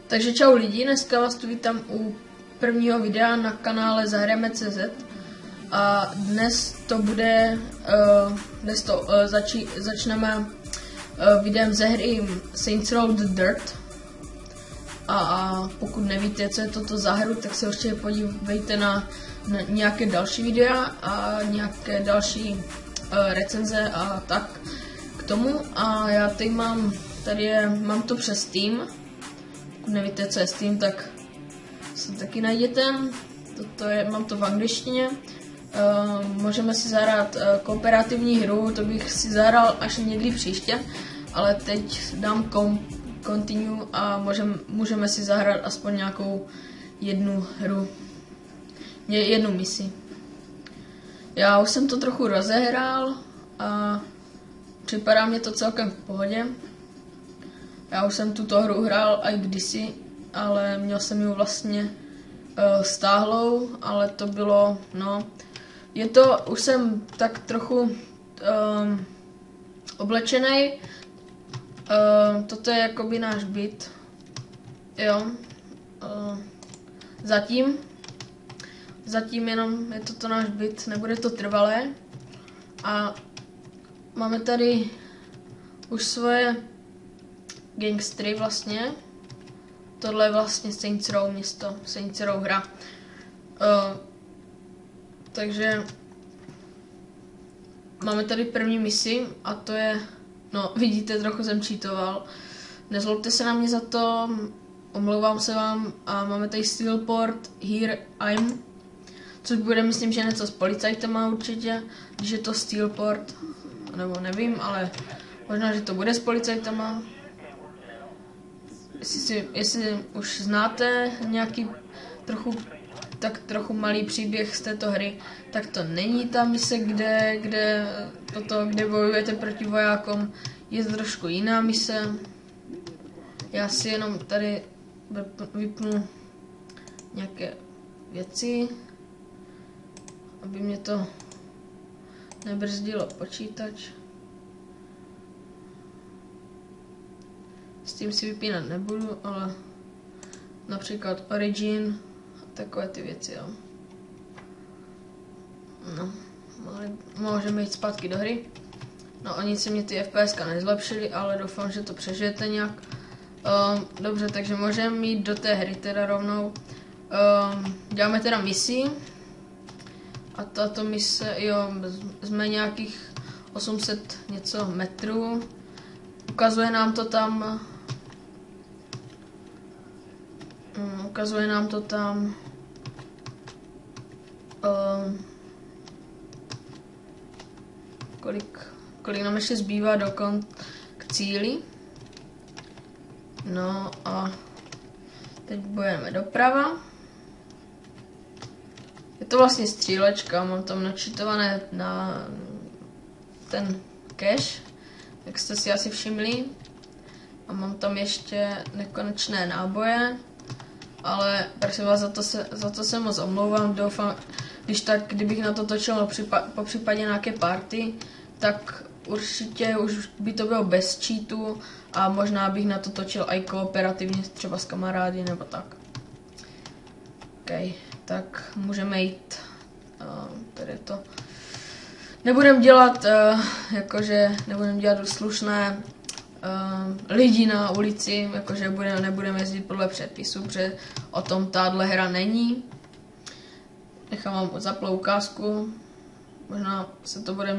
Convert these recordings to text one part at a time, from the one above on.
Takže čau lidi, dneska vás tu vítám u prvního videa na kanále Zahrajeme.cz a dnes to bude, začneme videem ze hry Saints Row The Dirt a pokud nevíte, co je toto za hru, tak se určitě podívejte na nějaké další videa a nějaké další recenze a tak k tomu. A já tady mám to přes Steam. Pokud nevíte, co je Steam, tak si taky najděte. Mám to v angličtině. Můžeme si zahrát kooperativní hru, to bych si zahrál až někdy příště, ale teď dám continue a můžeme si zahrát aspoň nějakou jednu hru, jednu misi. Já už jsem to trochu rozehrál a připadá mě to celkem v pohodě. Já už jsem tuto hru hrál i kdysi, ale měl jsem ji vlastně stáhlou, ale to bylo, už jsem tak trochu oblečený. Toto je jakoby náš byt, jo, zatím jenom je toto náš byt, nebude to trvalé a máme tady už svoje gangstry vlastně. Tohle je vlastně Saints Row město, Saints Row hra. Takže máme tady první misi a to je, vidíte, trochu jsem cheatoval. Nezlobte se na mě za to, omlouvám se vám a máme tady Steelport, Here I'm, což bude, myslím, že něco s policajtama určitě, když je to Steelport, nebo nevím, ale možná, že to bude s policajtama. Jestli už znáte nějaký trochu malý příběh z této hry, tak to není ta mise, kde bojujete proti vojákům, je to trošku jiná mise. Já si jenom tady vypnu nějaké věci, aby mě to nebrzdilo počítač. S tím si vypínat nebudu, ale například Origin a takové ty věci, jo. Můžeme jít zpátky do hry. O nic se mě ty FPSka nezlepšily, ale doufám, že to přežijete nějak. Dobře, takže můžeme jít do té hry teda rovnou. Děláme teda misi. A tato mise, jsme nějakých 800 něco metrů. Ukazuje nám to tam, kolik nám ještě zbývá k cíli. No a teď budeme doprava. Je to vlastně střílečka, mám tam načítované na ten cache, jak jste si asi všimli. A mám tam ještě nekonečné náboje, ale prosím vás, za to se moc omlouvám. Doufám, kdybych na to točil po případě nějaké party, tak určitě už by to bylo bez cheatu a možná bych na to točil i kooperativně, třeba s kamarády nebo tak. OK, tak můžeme jít. Tady to nebudem dělat, nebudem dělat slušné lidi na ulici, jakože nebudeme jezdit podle předpisů, protože o tom tahle hra není. Nechám vám zaplou ukázku, možná se to bude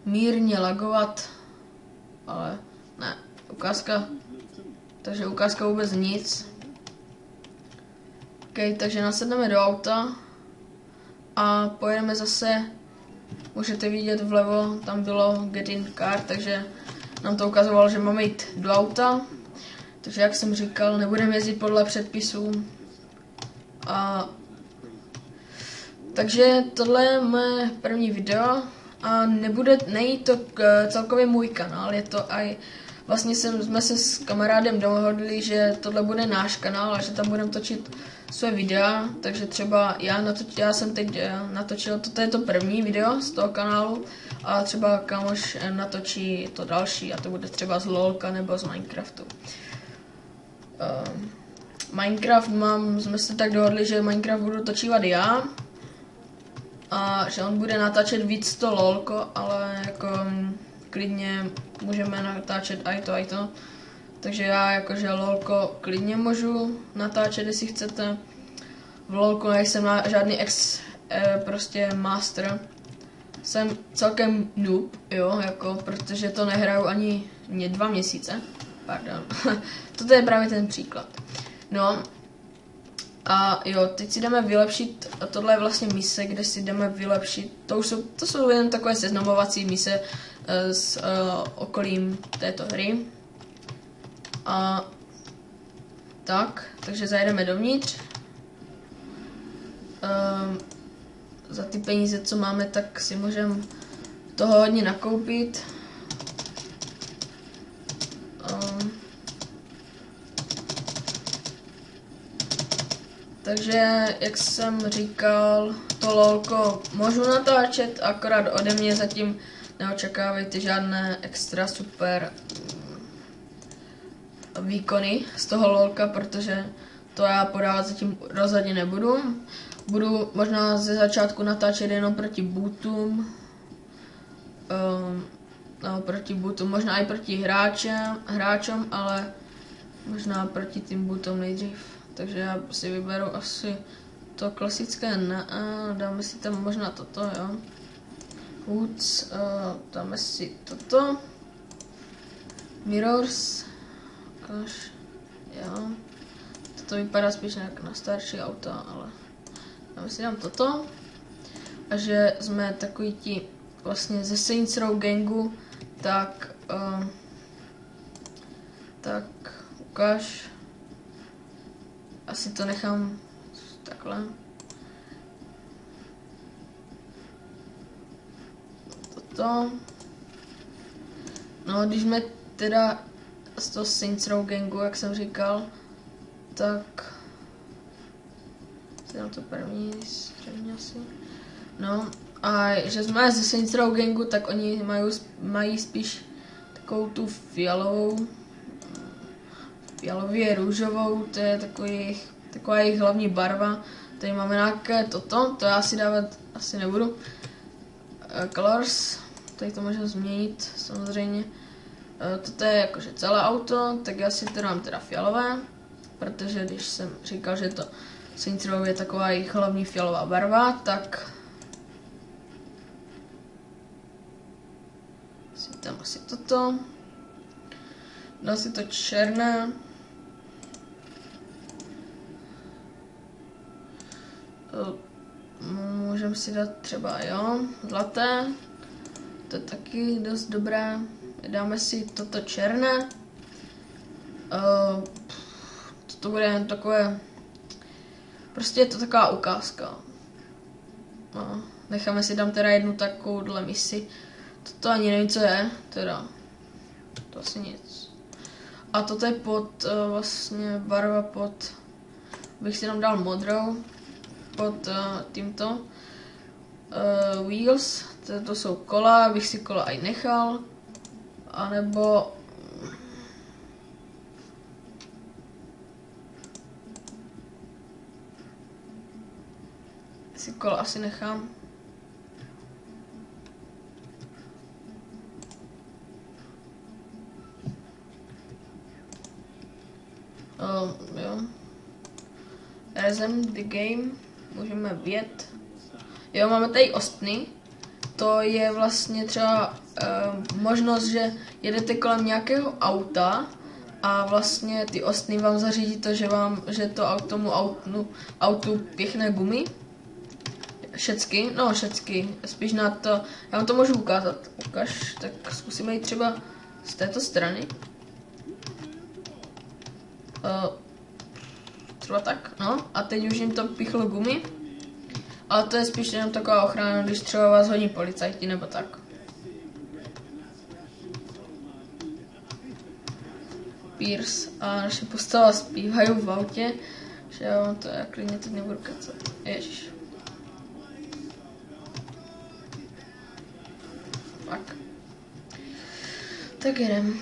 mírně lagovat, ale ne, ukázka vůbec nic. OK, takže nasedneme do auta a pojedeme zase, můžete vidět vlevo, tam bylo Get in Car, takže nám to ukazovalo, že máme jít do auta. Takže jak jsem říkal, nebudeme jezdit podle předpisů. Takže tohle je moje první video a není to celkově můj kanál, je to vlastně jsme se s kamarádem dohodli, že tohle bude náš kanál a že tam budeme točit své videa, takže třeba já jsem teď natočil, toto je to první video z toho kanálu a třeba kámoš natočí to další a to bude třeba z LOLka nebo z Minecraftu. Minecraft jsme se tak dohodli, že Minecraft budu točívat já. A že on bude natáčet víc to lolko, ale jako klidně můžeme natáčet i to. Takže já jakože lolko klidně můžu natáčet, jestli chcete. V lolku nejsem žádný prostě master. Jsem celkem noob, jo, jako, protože to nehraju ani 2 měsíce. Pardon. Toto je právě ten příklad. No. A jo, teď si jdeme vylepšit, a tohle je vlastně mise, kde si jdeme vylepšit, to jsou jen takové seznamovací mise s okolím této hry. A tak, takže zajedeme dovnitř. Za ty peníze, co máme, tak si můžeme toho hodně nakoupit. Takže, jak jsem říkal, to lolko můžu natáčet, akorát ode mě zatím neočekávejte žádné extra super výkony z toho lolka, protože to já podávat zatím rozhodně nebudu. Budu možná ze začátku natáčet jenom proti bootům, možná i proti hráčům, ale možná proti tým bootům nejdřív. Takže já si vyberu asi to klasické, dáme si tam možná toto, jo. Hoods, dáme si toto. Mirrors, jo. Toto vypadá spíš jak na starší auta, ale dáme si dám toto. A že jsme takový ti vlastně ze Saints Row gangu, tak ukáž. Asi to nechám takhle. Toto. No, když jsme teda z toho Saints Row gangu, jak jsem říkal, tak si dám to první, střední asi. No, a že jsme ze Saints Row gangu, tak oni mají spíš takovou tu fialově růžovou, to je taková jejich hlavní barva. Tady máme nějaké toto, to já si dávat asi nebudu. Colors, tady to můžeme změnit samozřejmě. Toto je jakože celé auto, tak já si to dám teda fialové, protože když jsem říkal, že to Saints Row je taková jejich hlavní fialová barva, tak si tam asi toto. Dám si to černé. Můžeme si dát třeba, jo, zlaté. To je taky dost dobré. Dáme si toto černé. Toto bude jen takové, prostě je to taková ukázka. Necháme si dám teda jednu takovouhle misi. Toto ani nevím, co je, teda. To asi nic. A toto je vlastně barva pod, bych si tam dal modrou, pod tímto. Wheels, to jsou kola, bych si kola i nechal. A nebo si kola asi nechám. Jo. Resume the game, můžeme vjet. Jo, máme tady ostny. To je vlastně třeba možnost, že jedete kolem nějakého auta a vlastně ty ostny vám zařídí to, že to tomu autu pěkné gumy. Všecky, spíš na to, já vám to můžu ukázat. Ukaž, tak zkusíme jít třeba z této strany. Třeba tak, no, a teď už jim to pichlo gumy. Ale to je spíš jenom taková ochrana, když třeba vás hodí policajti nebo tak. Pierce a naše postava zpívají v autě, že jo, to já klidně teď nebudu kecat. Ježiš. Tak. Tak jedem.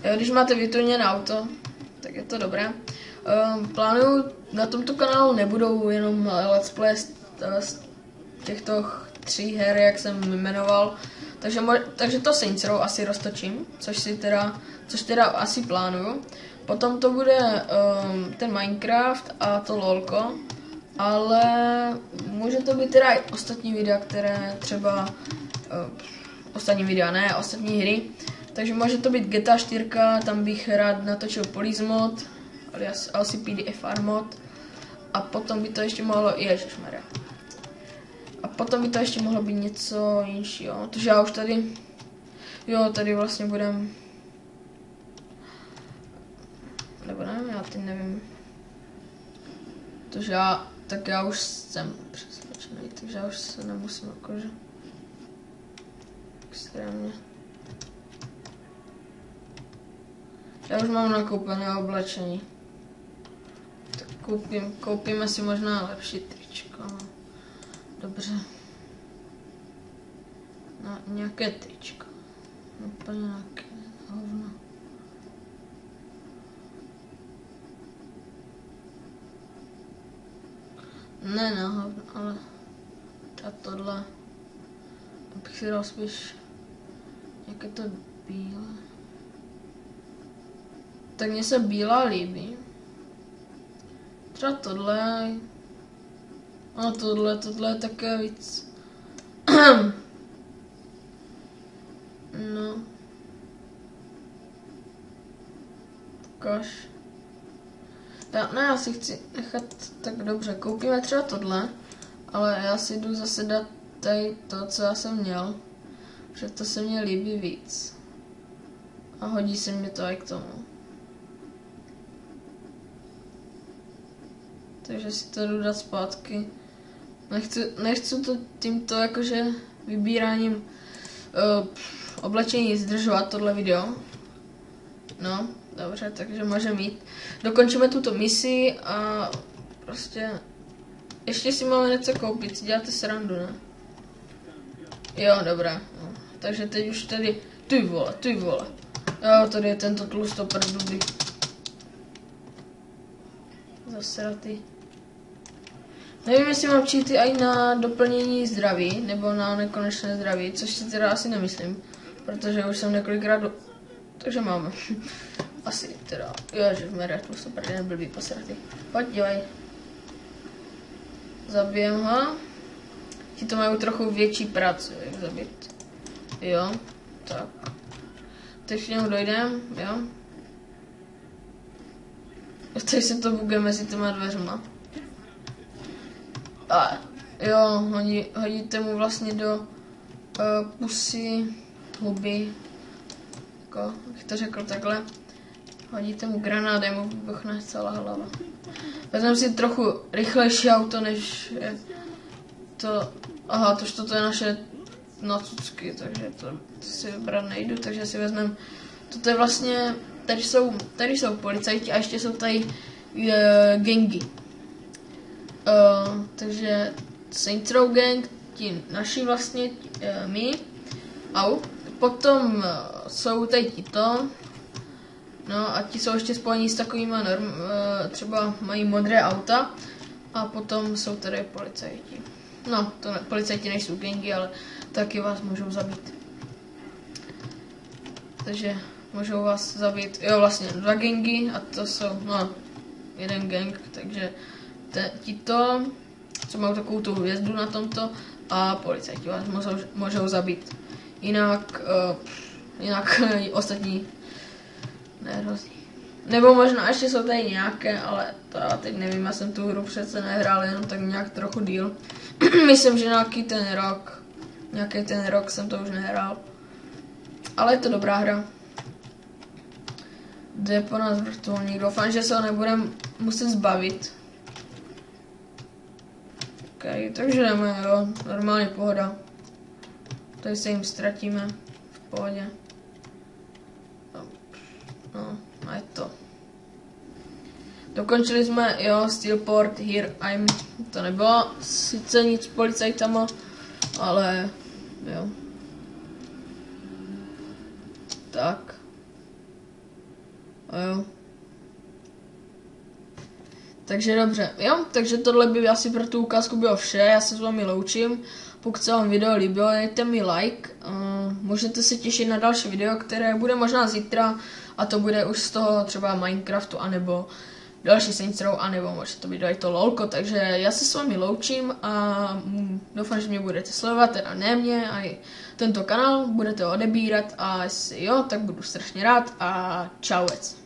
Jo, když máte vytuněné auto, tak je to dobré. Plánuju, na tomto kanálu nebudou jenom let's play z těchto 3 her, jak jsem jmenoval, takže to Saints Row asi roztočím, což teda asi plánuju. Potom to bude ten Minecraft a to LOLko, ale může to být teda i ostatní videa, které třeba ostatní hry. Takže může to být GTA 4, tam bych rád natočil Police mod, alias LCPD FR mod. A potom by to ještě mohlo, ježišmarja. A potom by to ještě mohlo být něco jinšího, protože já už tady, tady vlastně budem, nebo nevím, já teď nevím. Protože já už jsem přesvědčený, takže já už se nemusím jakože extrémně. Já už mám nakoupené oblečení. Tak koupíme si možná lepší tričko. Dobře. Nějaké tričko. Úplně nějaké hovno. Ne na hovno, ale třeba tohle. Abych si dal spíš nějaké to bílé. Tak mně se bílá líbí. Třeba tohle. A tohle je také víc. No. Ukáž. Já si chci nechat tak dobře. Koupíme třeba tohle, ale já si jdu zase dát tady to, co já jsem měl. Protože to se mně líbí víc. A hodí se mi to i k tomu. Takže si to jdu dát zpátky. Nechci to tímto jakože vybíráním oblečení zdržovat tohle video. No, dobře, takže můžeme jít. Dokončíme tuto misi a prostě ještě si máme něco koupit, si děláte srandu, ne? Jo, dobré. No. Takže teď už tady, ty vole. Jo, tady je tento tlustopr blbý. Zasratý. Nevím, jestli mám cheaty i na doplnění zdraví, nebo na nekonečné zdraví, což si teda asi nemyslím, protože už jsem několikrát takže máme. Asi teda, ježišmarja, tlustopr, jeden blbý posratý. Pojď, dělej. Zabijem ho. Ti to mají trochu větší práci, jak zabít. Jo, tak. Teď k němu dojdem, jo. Teď se to buguje mezi těma dveřma. A jo, hodíte mu vlastně do pusy, huby, jako, jak to řekl takhle. Hodíte mu granát, mu vybuchne celá hlava. Vezmeme si trochu rychlejší auto, než je to, aha, toto je naše nacucky, takže to si vybrat nejdu, takže si vezmeme, toto je vlastně, tady jsou policajti a ještě jsou tady gangy. Takže Saints Row Gang, ti naši vlastně, my, potom jsou tady tito, no a ti jsou ještě spojení s takovými třeba mají modré auta a potom jsou tady policajti. No, policajti nejsou gangy, ale taky vás můžou zabít. Takže můžou vás zabít, jo vlastně 2 gangy a to jsou, no, 1 gang, takže tito, co mají takovou tu hvězdu na tomto a policajti vás můžou zabít. Jinak ostatní nehrozí. Nebo možná ještě jsou tady nějaké, ale to já teď nevím, já jsem tu hru přece nehrál, jenom tak nějak trochu díl. Myslím, že nějaký ten rok jsem to už nehrál. Ale je to dobrá hra. Jde po nás vrtulník, doufám, že se ho nebudeme muset zbavit. Ok, takže jdeme, jo, normálně pohoda. Tady se jim ztratíme, v pohodě. No, a je to. Dokončili jsme, jo, Steelport, Here I'm, to nebylo sice nic s policajtama, ale, jo. Tak. Jo. Takže dobře, jo, takže tohle by asi pro tu ukázku bylo vše, já se s vámi loučím. Pokud se vám video líbilo, dejte mi like, můžete se těšit na další video, které bude možná zítra a to bude už z toho třeba Minecraftu, anebo další Saints Row, anebo může to být i to lolko, takže já se s vámi loučím a doufám, že mě budete sledovat, teda ne mě, a i tento kanál, budete ho odebírat a jestli jo, tak budu strašně rád a čauec.